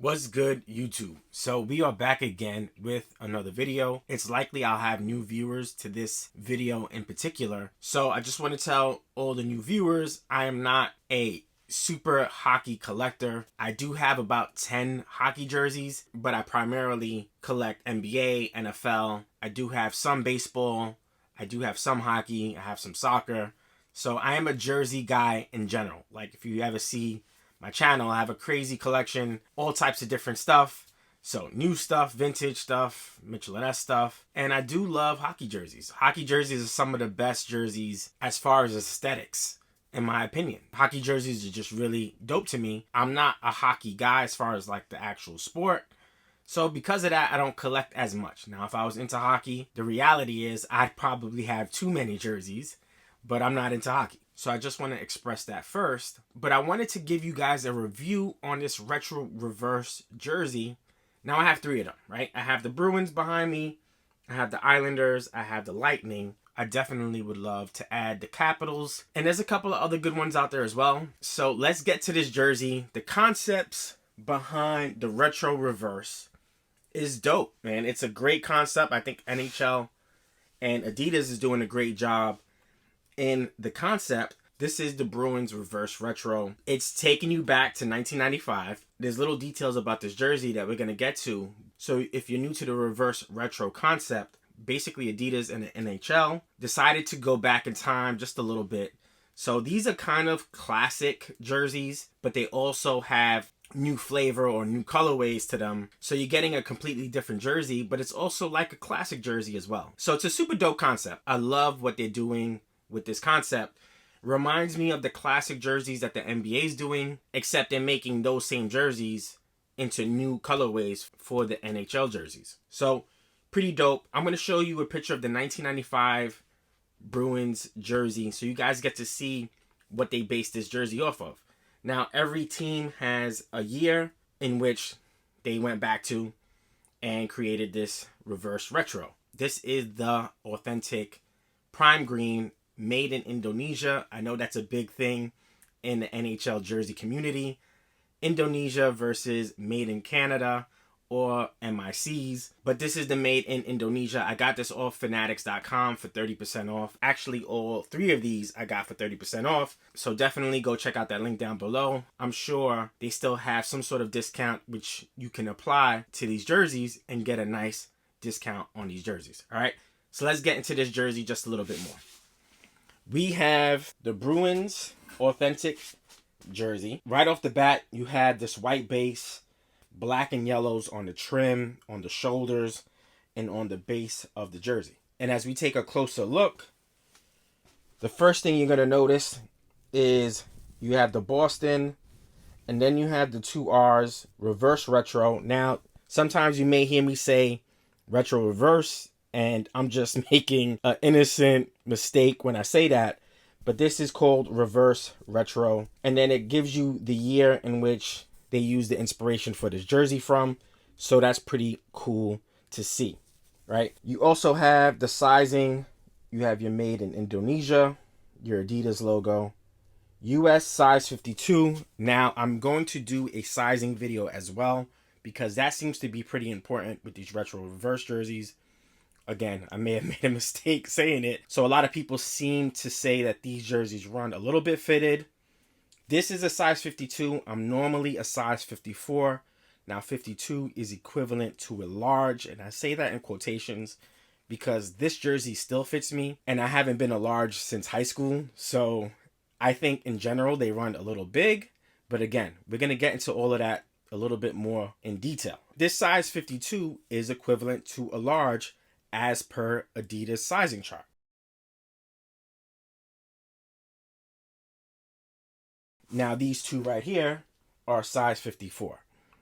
What's good, YouTube? So we are back again with another video. It's likely I'll have new viewers to this video in particular. So I just want to tell all the new viewers, I am not a super hockey collector. I do have about 10 hockey jerseys, but I primarily collect NBA, NFL. I do have some baseball. I do have some hockey. I have some soccer. So I am a jersey guy in general. Like if you ever see my channel, I have a crazy collection, all types of different stuff. So new stuff, vintage stuff, Mitchell & Ness stuff. And I do love hockey jerseys. Hockey jerseys are some of the best jerseys as far as aesthetics, in my opinion. Hockey jerseys are just really dope to me. I'm not a hockey guy as far as like the actual sport. So because of that, I don't collect as much. Now, if I was into hockey, the reality is I'd probably have too many jerseys, but I'm not into hockey. So I just want to express that first. But I wanted to give you guys a review on this retro reverse jersey. Now I have 3 of them, right? I have the Bruins behind me. I have the Islanders. I have the Lightning. I definitely would love to add the Capitals. And there's a couple of other good ones out there as well. So let's get to this jersey. The concepts behind the retro reverse is dope, man. It's a great concept. I think NHL and Adidas is doing a great job in the concept. This is the Bruins reverse retro. It's taking you back to 1995. There's little details about this jersey that we're going to get to. So if you're new to the reverse retro concept, basically Adidas and the NHL decided to go back in time just a little bit. So these are kind of classic jerseys, but they also have new flavor or new colorways to them. So you're getting a completely different jersey, but it's also like a classic jersey as well. So it's a super dope concept. I love what they're doing with this concept. Reminds me of the classic jerseys that the NBA is doing, except they're making those same jerseys into new colorways for the NHL jerseys. So pretty dope. I'm going to show you a picture of the 1995 Bruins jersey so you guys get to see what they based this jersey off of. Now every team has a year in which they went back to and created this reverse retro. This is the authentic prime green, made in Indonesia. I know that's a big thing in the NHL jersey community. Indonesia versus made in Canada or MICs. But this is the made in Indonesia. I got this off fanatics.com for 30% off. Actually, all 3 of these I got for 30% off. So definitely go check out that link down below. I'm sure they still have some sort of discount which you can apply to these jerseys and get a nice discount on these jerseys. All right, so let's get into this jersey just a little bit more. We have the Bruins Authentic jersey. Right off the bat, you have this white base, black and yellows on the trim, on the shoulders, and on the base of the jersey. And as we take a closer look, the first thing you're going to notice is you have the Boston, and then you have the 2 R's, reverse retro. Now, sometimes you may hear me say retro reverse, and I'm just making an innocent mistake when I say that. But this is called reverse retro. And then it gives you the year in which they use the inspiration for this jersey from. So that's pretty cool to see, right? You also have the sizing. You have your made in Indonesia, your Adidas logo, US size 52. Now I'm going to do a sizing video as well, because that seems to be pretty important with these retro reverse jerseys. Again, I may have made a mistake saying it. So a lot of people seem to say that these jerseys run a little bit fitted. This is a size 52. I'm normally a size 54. Now 52 is equivalent to a large. And I say that in quotations because this jersey still fits me. And I haven't been a large since high school. So I think in general they run a little big. But again, we're going to get into all of that a little bit more in detail. This size 52 is equivalent to a large as per Adidas sizing chart. Now these 2 right here are size 54,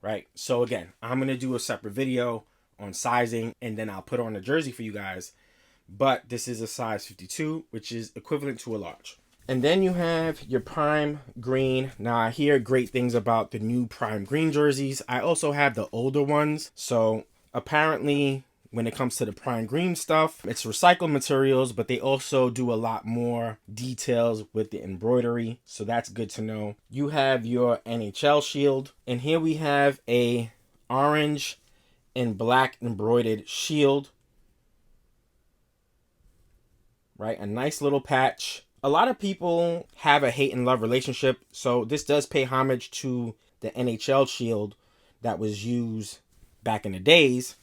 right? So again, I'm going to do a separate video on sizing and then I'll put on the jersey for you guys. But this is a size 52, which is equivalent to a large. And then you have your prime green. Now I hear great things about the new prime green jerseys. I also have the older ones. So apparently when it comes to the prime green stuff. It's recycled materials, but they also do a lot more details with the embroidery, so that's good to know. You have your NHL shield, and here we have a orange and black embroidered shield, right? A nice little patch. A lot of people have a hate and love relationship, so this does pay homage to the NHL shield that was used back in the days.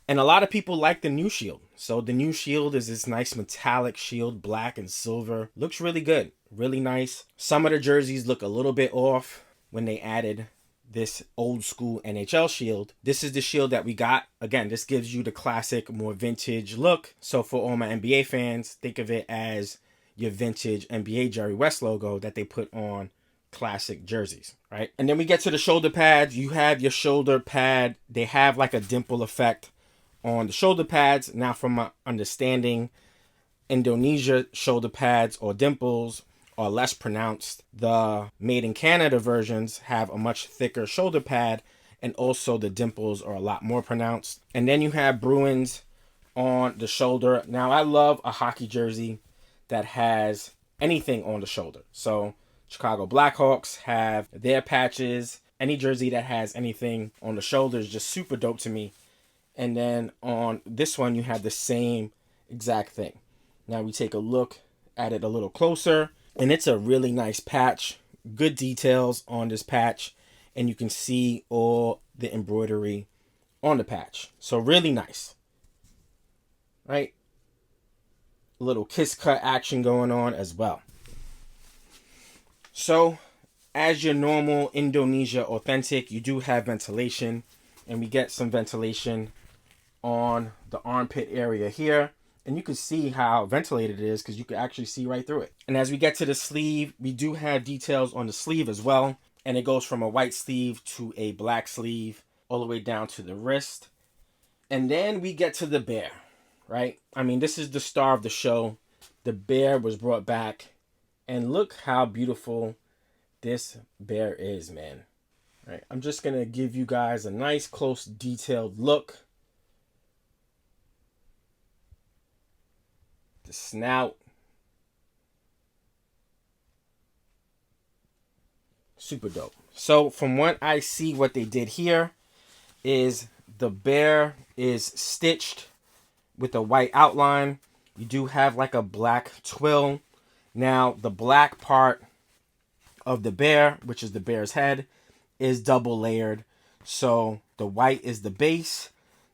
And a lot of people like the new shield. So the new shield is this nice metallic shield, black and silver. Looks really good, really nice. Some of the jerseys look a little bit off when they added this old school NHL shield. This is the shield that we got. Again, this gives you the classic, more vintage look. So for all my NBA fans, think of it as your vintage NBA Jerry West logo that they put on classic jerseys, right? And then we get to the shoulder pads. You have your shoulder pad. They have like a dimple effect on the shoulder pads. Now, from my understanding, Indonesia shoulder pads or dimples are less pronounced. The made in Canada versions have a much thicker shoulder pad, and also the dimples are a lot more pronounced. And then you have Bruins on the shoulder. Now, I love a hockey jersey that has anything on the shoulder. So Chicago Blackhawks have their patches. Any jersey that has anything on the shoulder is just super dope to me. And then on this one, you have the same exact thing. Now we take a look at it a little closer, and it's a really nice patch. Good details on this patch, and you can see all the embroidery on the patch. So really nice, right? A little kiss cut action going on as well. So as your normal Indonesia Authentic, you do have ventilation, and we get some ventilation on the armpit area here, and you can see how ventilated it is because you can actually see right through it. And as we get to the sleeve, we do have details on the sleeve as well, and it goes from a white sleeve to a black sleeve all the way down to the wrist. And then we get to the bear, right? I mean, this is the star of the show. The bear was brought back, and look how beautiful this bear is, man. All right, I'm just gonna give you guys a nice close detailed look. The snout, super dope. So from what I see, what they did here is the bear is stitched with a white outline. You do have like a black twill. Now the black part of the bear, which is the bear's head, is double layered. So the white is the base,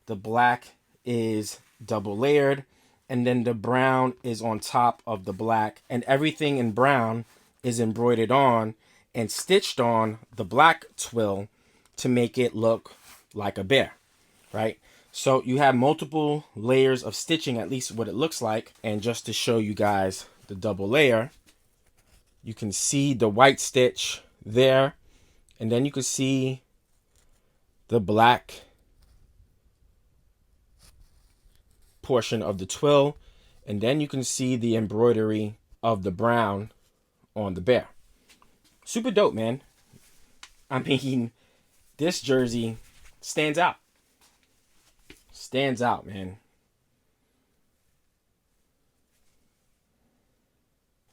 the black is double layered, and then the brown is on top of the black, and everything in brown is embroidered on and stitched on the black twill to make it look like a bear, right? So you have multiple layers of stitching, at least what it looks like. And just to show you guys the double layer, you can see the white stitch there, and then you can see the black portion of the twill, and then you can see the embroidery of the brown on the bear. Super dope, man. I mean, this jersey stands out. Stands out, man.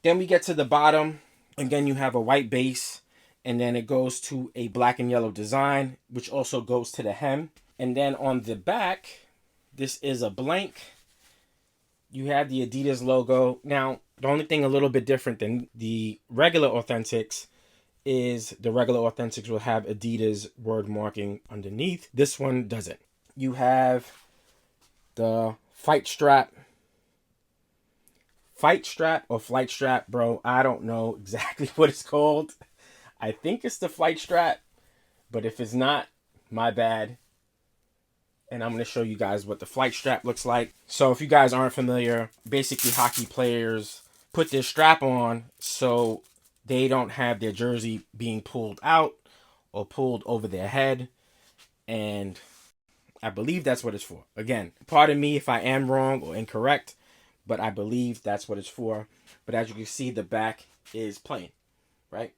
Then we get to the bottom. Again, you have a white base, and then it goes to a black and yellow design, which also goes to the hem. And then on the back, this is a blank. You have the Adidas logo. Now, the only thing a little bit different than the regular Authentics is the regular Authentics will have Adidas word marking underneath. This one doesn't. You have the fight strap. Fight strap or flight strap, bro. I don't know exactly what it's called. I think it's the flight strap, but if it's not, my bad. And I'm going to show you guys what the flight strap looks like. So if you guys aren't familiar, basically hockey players put their strap on so they don't have their jersey being pulled out or pulled over their head. And I believe that's what it's for. Again, pardon me if I am wrong or incorrect, but I believe that's what it's for. But as you can see, the back is plain, right?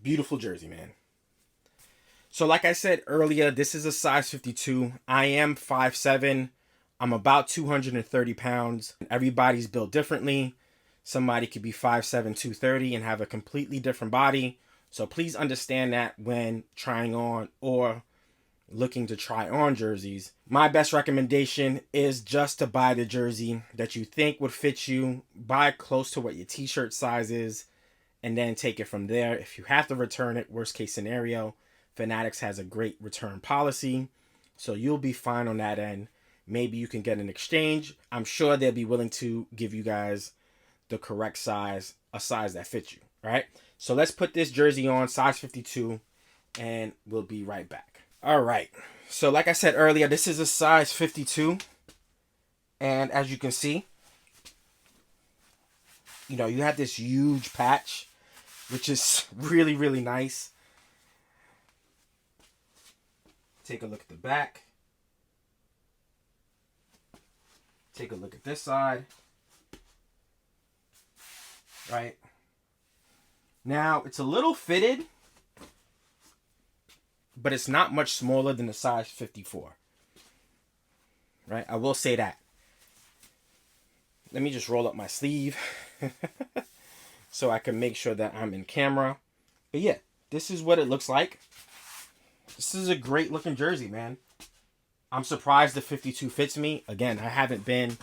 Beautiful jersey, man. So like I said earlier, this is a size 52. I am 5'7". I'm about 230 pounds. Everybody's built differently. Somebody could be 5'7", 230 and have a completely different body. So please understand that when trying on or looking to try on jerseys. My best recommendation is just to buy the jersey that you think would fit you. Buy close to what your t-shirt size is and then take it from there. If you have to return it, worst case scenario, Fanatics has a great return policy, so you'll be fine on that end. Maybe you can get an exchange. I'm sure they'll be willing to give you guys the correct size, a size that fits you, right? So let's put this jersey on, size 52, and we'll be right back. All right, so like I said earlier, this is a size 52, and as you can see, you know, you have this huge patch, which is really, really nice. Take a look at the back. Take a look at this side. Right? Now, it's a little fitted, but it's not much smaller than the size 54. Right? I will say that. Let me just roll up my sleeve so I can make sure that I'm in camera. But yeah, this is what it looks like. This is a great looking jersey, man. I'm surprised the 52 fits me. Again, I haven't been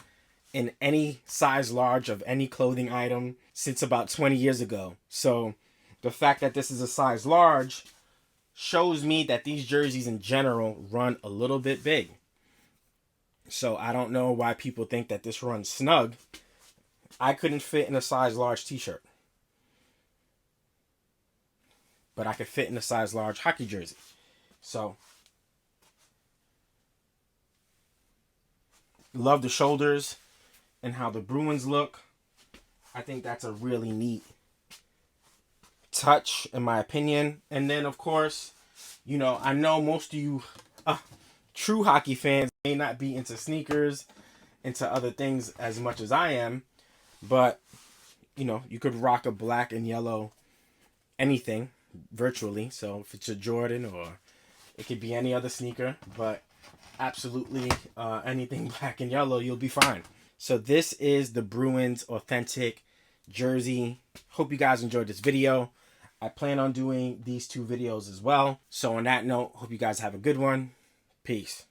in any size large of any clothing item since about 20 years ago. So the fact that this is a size large shows me that these jerseys in general run a little bit big. So I don't know why people think that this runs snug. I couldn't fit in a size large t-shirt, but I could fit in a size large hockey jersey. So, love the shoulders and how the Bruins look. I think that's a really neat touch, in my opinion. And then, of course, you know, I know most of you true hockey fans may not be into sneakers, into other things as much as I am. But, you know, you could rock a black and yellow anything virtually. So, if it's a Jordan or it could be any other sneaker, but absolutely anything black and yellow, you'll be fine. So this is the Bruins Authentic jersey. Hope you guys enjoyed this video. I plan on doing these 2 videos as well. So on that note, hope you guys have a good one. Peace.